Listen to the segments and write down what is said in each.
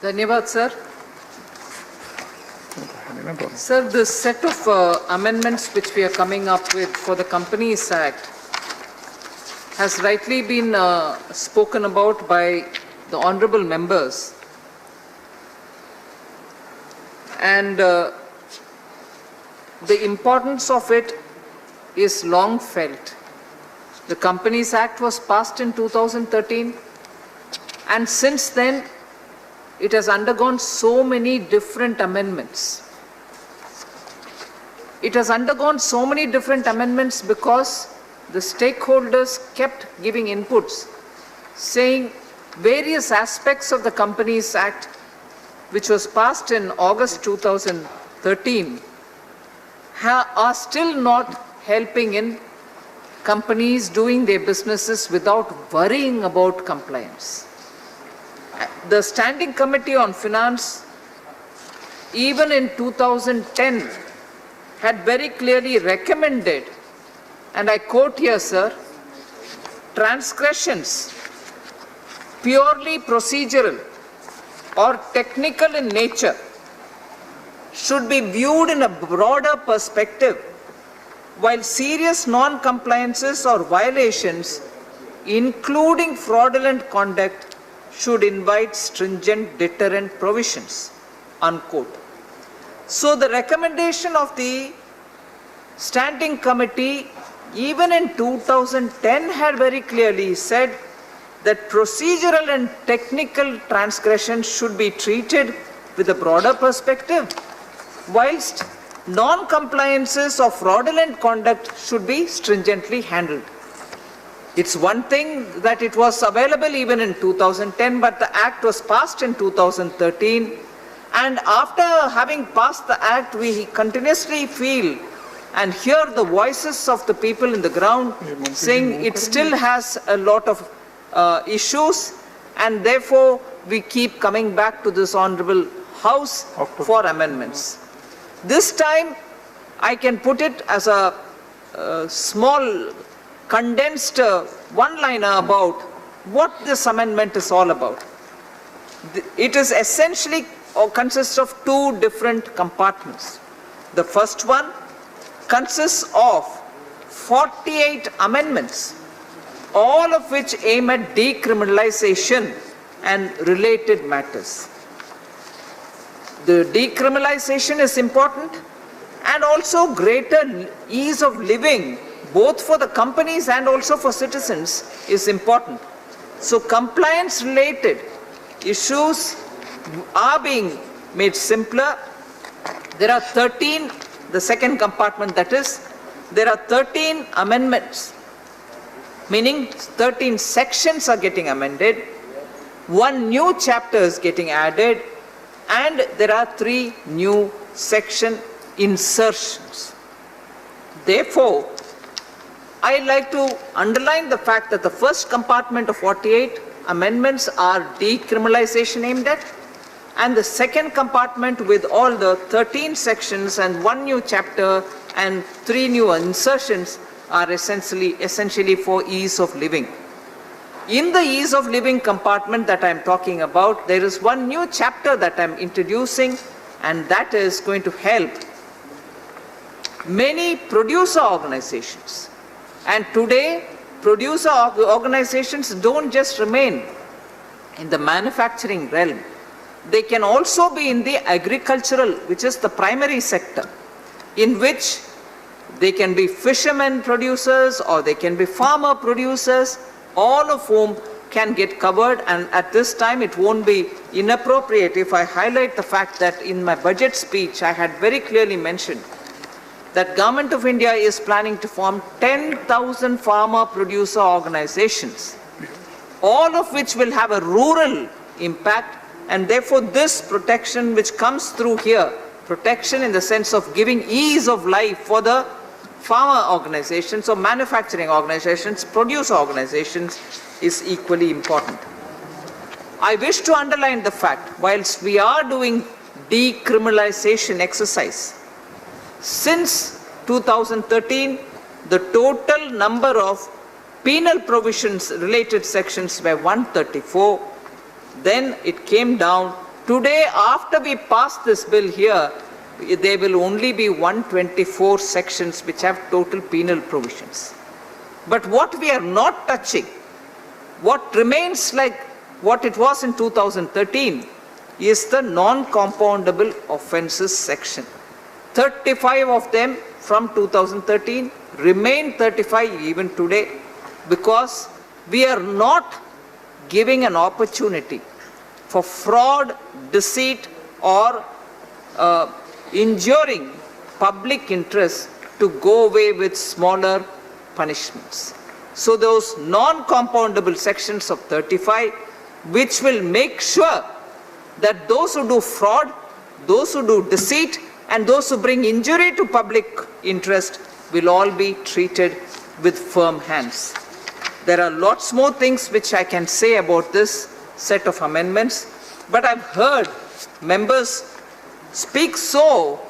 Dhanyavad, sir. Sir, this set of amendments which we are coming up with for the Companies Act has rightly been spoken about by the honorable members. And the importance of it is long felt. The Companies Act was passed in 2013, and since then it has undergone so many different amendments. It has undergone so many different amendments because the stakeholders kept giving inputs, saying various aspects of the Companies Act, which was passed in August 2013, are still not helping in companies doing their businesses without worrying about compliance. The Standing Committee on Finance, even in 2010, had very clearly recommended, and I quote here, sir, transgressions purely procedural or technical in nature should be viewed in a broader perspective, while serious non-compliances or violations, including fraudulent conduct, should invite stringent deterrent provisions, unquote. So the recommendation of the Standing Committee, even in 2010, had very clearly said that procedural and technical transgressions should be treated with a broader perspective, whilst non-compliances or fraudulent conduct should be stringently handled. It's one thing that it was available even in 2010, but the Act was passed in 2013. And after having passed the Act, we continuously feel and hear the voices of the people in the ground saying it still has a lot of issues, and therefore we keep coming back to this honorable House for amendments. This time, I can put it as a small, condensed one-liner about what this amendment is all about. It is essentially consists of two different compartments. The first one consists of 48 amendments, all of which aim at decriminalization and related matters. The decriminalization is important, and also greater ease of living, both for the companies and also for citizens, is important. So compliance-related issues are being made simpler. There are 13, the second compartment that is, there are 13 amendments, meaning 13 sections are getting amended, one new chapter is getting added, and there are 3 new section insertions. Therefore, I like to underline the fact that the first compartment of 48 amendments are decriminalization aimed at, and the second compartment with all the 13 sections and 1 new chapter and 3 new insertions are essentially for ease of living. In the ease of living compartment that I am talking about, there is 1 new chapter that I am introducing, and that is going to help many producer organizations. And today, producer organizations don't just remain in the manufacturing realm. They can also be in the agricultural, which is the primary sector, in which they can be fishermen producers or they can be farmer producers, all of whom can get covered. And at this time, it won't be inappropriate if I highlight the fact that in my budget speech, I had very clearly mentioned that Government of India is planning to form 10,000 farmer producer organizations, all of which will have a rural impact. And therefore, this protection which comes through here, protection in the sense of giving ease of life for the farmer organizations or manufacturing organizations, producer organizations, is equally important. I wish to underline the fact, whilst we are doing decriminalization exercise, since 2013, the total number of penal provisions related sections were 134. Then it came down Today, after we pass this bill here, there will only be 124 sections which have total penal provisions. But what we are not touching, what remains like what it was in 2013, is the non-compoundable offences section. 35 of them from 2013 remain 35 even today, because we are not giving an opportunity for fraud, deceit, or injuring public interest to go away with smaller punishments. So those non-compoundable sections of 35, which will make sure that those who do fraud, those who do deceit, and those who bring injury to public interest will all be treated with firm hands. There are lots more things which I can say about this set of amendments, but I've heard members speak so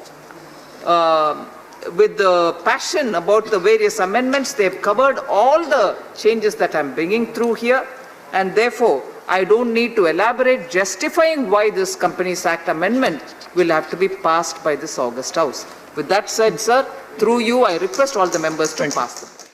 with the passion about the various amendments. They've covered all the changes that I'm bringing through here, and therefore I don't need to elaborate justifying why this Companies Act amendment will have to be passed by this August House. With that said, sir, through you, I request all the members to pass them.